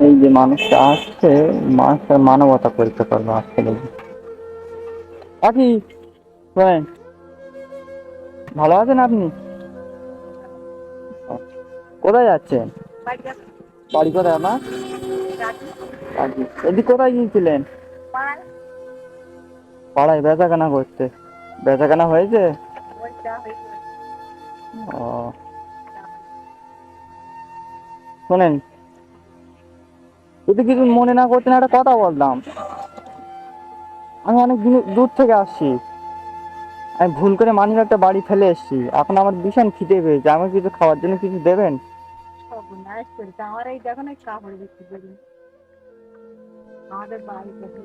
এই যে মানুষটা আসছে, মানুষটার মানবতা পরীক্ষা করবো আজকে দেখি। আপনি শোনেন, ভালো আছেন আপনি? কোথায় যাচ্ছেন? বাড়ি কোথায় আমার? এদিক কোথায় গিয়েছিলেন? পাড়ায় বেচা কেনা করতে? বেচা কেনা হয়েছে? ও, শোনেন, যদি কিছু মনে না করতেন একটা কথা বলতাম। আমি অনেক দূর থেকে আসছি। আমি ভুল করে মানিব্যাগটা বাড়ি ফেলে এসেছি। এখন আমার ভীষণ খিদে পেয়েছে, আমাকে কিছু খাওয়ার জন্য কিছু দেবেন? আমার এই দেখো না কাপড় বিক্রি করি আমাদের বাড়ি থেকে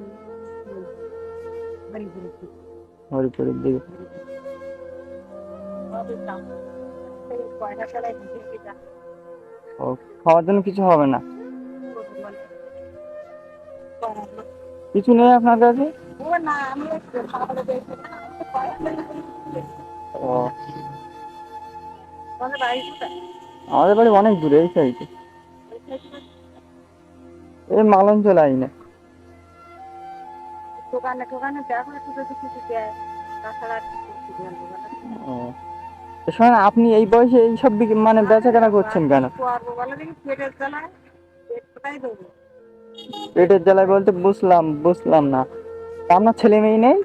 হরিপুরের দিকে। পয়সা চালাই ও, খাওয়ার জন্য কিছু হবে না? কিছু নেই আপনার কাছে? ও না আমি ও, বাড়ি আমাদের বাড়ি অনেক দূরে, এই সাইডে, এই মালঞ্চ লাইনে। দোকানে টোকানে দেখো একটু যদি কিছু দেয় তাছাড়া আর কিছু দেওয়ার ও, তো শোনেন, আপনি এই বয়সে এইসব মানে বেচা কেনা করছেন কেন? পারবো বলে দেখি পেটের জ্বালায় পেট কোথায় দেবো পেটের জ্বালায় বলতে বুঝলাম বুঝলাম না। তা আপনার ছেলে মেয়ে নেই?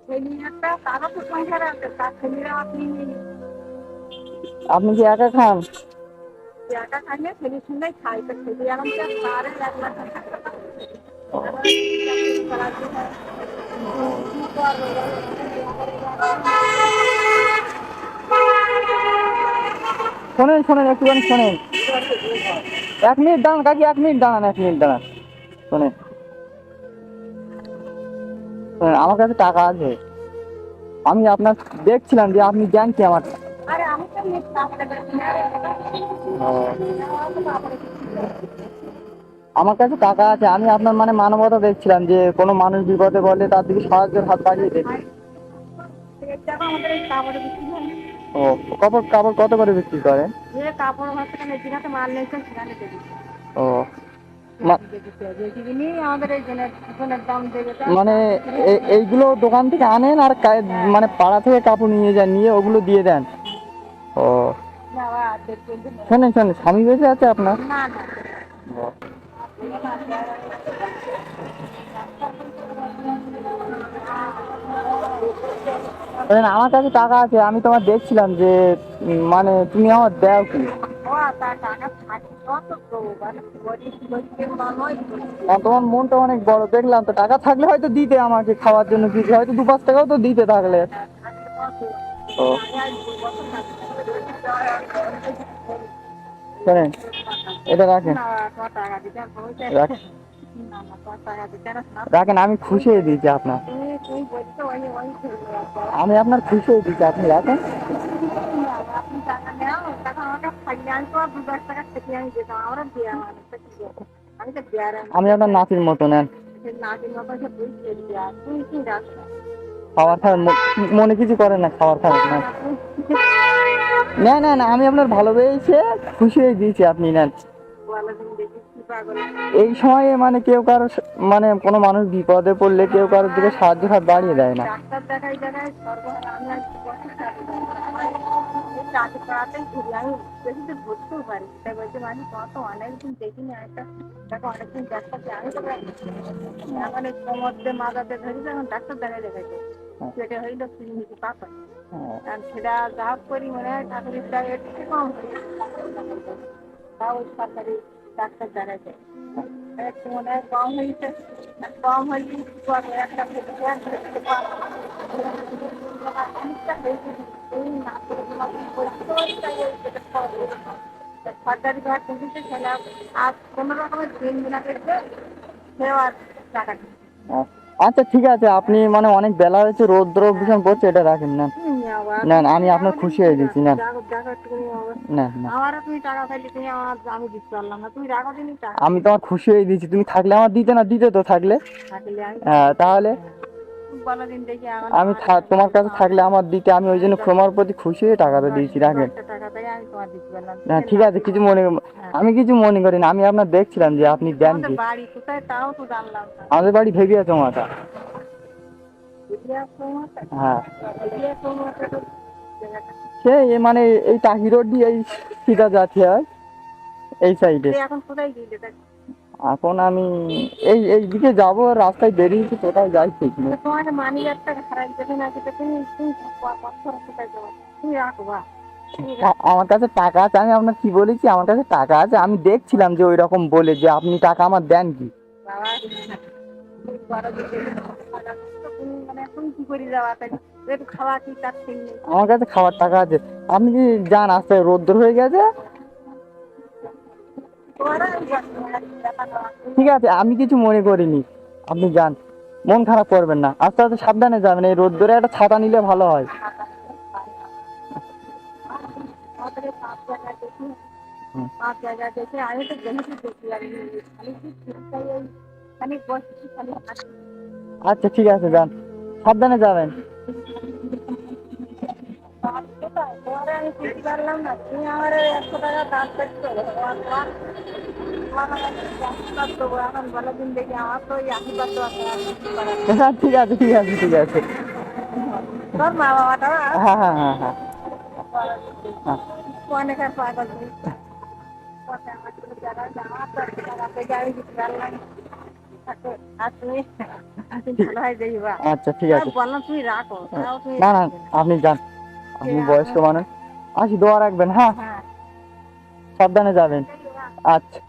ছেলে একটা তারও তো সংসার আছে তার ছেলেরা আপনি আপনি কি একা খান? একা খাইলে ছেলের সঙ্গে খাই তো ছেলে এখন তো তারে 1 লাখ টাকা ও, শোনেন শোনেন, একটুখানি শোনেন। 1 মিনিট দাঁড়ান কাকি, 1 মিনিট দাঁড়ান, 1 মিনিট দাঁড়ান। শোনেন শোনেন, আমার কাছে টাকা আছে। আমি আপনার দেখছিলাম যে আপনি দেন কি আমার। আরে আমি তো আমার কাছে টাকা আছে, আমি আপনার মানে মানবতা দেখছিলাম যে কোনো মানুষ বিপদে পড়লে তার দিকে সাহায্যের হাত বাড়িয়ে দেন। আমাদের এই কাপড় বিক্রি হয় ও, কাপড় কাপড় কত করে বিক্রি করেন? যে কাপড় হচ্ছে যেখানে মাল নেই সেখানে দেবে ও, মা- আমাদের এই জনের দাম দেবে মানে এইগুলো দোকান থেকে আনেন আর মানে পাড়া থেকে কাপড় নিয়ে যান, নিয়ে ওগুলো দিয়ে দেন? ও, শোনেন শোনেন, স্বামী বেঁচে আছে আপনার? না না ও, শোনেন, আমার কাছে টাকা আছে, আমি তোমার দেখছিলাম যে মানে তুমি আমার দাও কি? ও তা টাকা থাকে কত তো মানে গরিব গরিবের মানুষ আর তোমার মনটা অনেক বড় দেখলাম, তো টাকা থাকলে হয়তো দিতে আমাকে খাওয়ার জন্য কিছু, হয়তো 2-5 টাকাও তো দিতে থাকলে। থাকলে কত ও, আর 2 বছর শোনেন, এটা রাখেন, না টাকা দিতে রাখেন, না না টাকা দিতে না রাখেন, আমি খুশি হয়ে দিয়েছি আপনার। তুই বলছো ওই আমি আপনার খুশি হয়ে দিয়েছি, আপনি রাখেন। আপনি টাকা নেও টাকা আমাকে খাইলে আমি তো আর 2-10 টাকা থেকে আমি যেতাম আমরা দেওয়া মানুষটা কি আমি তো দেওয়ার আমি আপনার নাতির মতো, নেন। নাতির মতো সে বুঝতে দিয়া তুই কি রাখছ খাবার খাবেন? মনে কিছু করেন না, খাবার খাবেন না? না না না, আমি আপনার ভালোবেসে খুশি হয়ে দিয়েছি, আপনি নেন। এই সময়ে মানে কেউ কারো মানে কোনো মানুষ বিপদে পড়লে কেউ কারোর দিকে সাহায্য হাত বাড়িয়ে দেয় না। ডাক্তার দেখাই দেখাই আমি আর চাকরি করাতেই ঘুরি আমি বেশি তো ঘুরতেও পারি তাই বলছে মানে কত অনেকদিন দেখিনি একটা দেখো অনেকদিন ডাক্তার আমি তো এখন এই কোমরতে মাথাতে ধরি এখন ডাক্তার দেখাই দেখাইছে পেটে হইলো ক্লিনিকে পাপা আর সেটা যা করি মনে হয় ঠাকুরের টাকা একটু কম তাও সরকারি ডাক্তার দেখাইছে একটু মনে হয় কম হয়েছে কম হয়েছে একটা সরকারি ঘর থেকে খেলা আর কোনো রকমের দিন বিনা করতে সেওয়ার টাকা আচ্ছা ঠিক আছে, আপনি মানে অনেক বেলা হয়েছে, রৌদ্র ভীষণ পড়ছে, এটা রাখেন না। না আমি আপনার খুশি হয়ে দিচ্ছি, না না না, আমারও তুমি টাকা পাইলে তুমি আমার আমি দিতে পারলাম না তুমি রাখো দিনই টাকা আমি তোমার খুশি হয়ে দিচ্ছি, তুমি থাকলে আমার দিতে, না দিতে তো থাকলে। থাকলে আমি হ্যাঁ তাহলে বলো দিন দেখি এখন আমি তোমার কাছে থাকলে আমার দিতে, আমি ওই জন্য তোমার প্রতি খুশি হয়ে টাকাটা দিয়েছি, রাখেন। 10 টাকা থেকে আমি তোমার দিতে পারলাম। না ঠিক আছে, কিছু মনে, আমি কিছু মনে করি না, আমি আপনার দেখছিলাম যে আপনি দেন তোমাদের কি। বাড়ি কোথায় তাও তো জানলাম না। আমাদের বাড়ি ভেবিয়া জমাটা। এরিয়া তোমাদের? হ্যাঁ, এরিয়া তোমাদের তো জায়গাটা। সে মানে এই টাকি রোড দিয়ে এই সিধা যাচ্ছে আর এই সাইডে। তুই এখন কোথায় গিয়ে দেখ? এখন আমি এই দিকে যাবো, রাস্তায় বেরিয়েছি, কোথায় যাই ঠিক নেই। তোমার মানি ব্যাগটা খারাপ যাবে না, যেটা তুমি তুমি কোথায় যাবো? তুমি রাখো বা আমার কাছে টাকা আছে, আমি আপনার কি বলেছি, আমার কাছে টাকা আছে, আমি দেখছিলাম যে ওই রকম বলে যে আপনি টাকা আমার দেন কি। বাবা তুমি বড় দিকে তুমি মানে এখন কি করে যাওয়া তাই একটু খাওয়া কি তার ঠিক নেই। আমার কাছে খাওয়ার টাকা আছে, আপনি কি যান, আস্তে রোদ্দুর হয়ে গেছে। ঠিক আছে, আমি কিছু মনে করিনি, আপনি যান, মন খারাপ করবেন না, আস্তে আস্তে সাবধানে যাবেন, এই রোদ্দুরে একটা ছাতা নিলে ভালো হয়। হুম। 5 জায়গা দেখে আমি তো জমিতে দেখি আমি খালি কি চিন্তাই ওই খালি বসছি খালি হাঁটছি। আচ্ছা ঠিক আছে, যান, সাবধানে যাবেন। কোথায় তোমারে আমি চিনতে পারলাম না, তুমি আমার 100 টাকা দাঁত কাটছো এখন বলো দিন দেখি আমার তো ওই আশীর্বাদ দেওয়া ছাড়া আর কিছু করার নেই। হ্যাঁ ঠিক আছে, ঠিক আছে, ঠিক আছে। তোর মা বাবাটা হ্যাঁ হ্যাঁ হ্যাঁ হ্যাঁ হ্যাঁ। অনেক আর পাগল নেই কথা আমার কোনো জায়গায় যাওয়া তো জায়গা থেকে আমি কিছু পারলাম না। আর তুমি ভালো হয় দেখবা। আচ্ছা ঠিক আছে। বললাম তুমি রাখো তাও তুমি না না, রাখবে না। আপনি যান, আপনি ঠিক বয়স্ক আছে। মানুষ, আসি, দোয়া রাখবেন, হ্যাঁ, হ্যাঁ সাবধানে যাবেন। ঠিক আছে। আচ্ছা।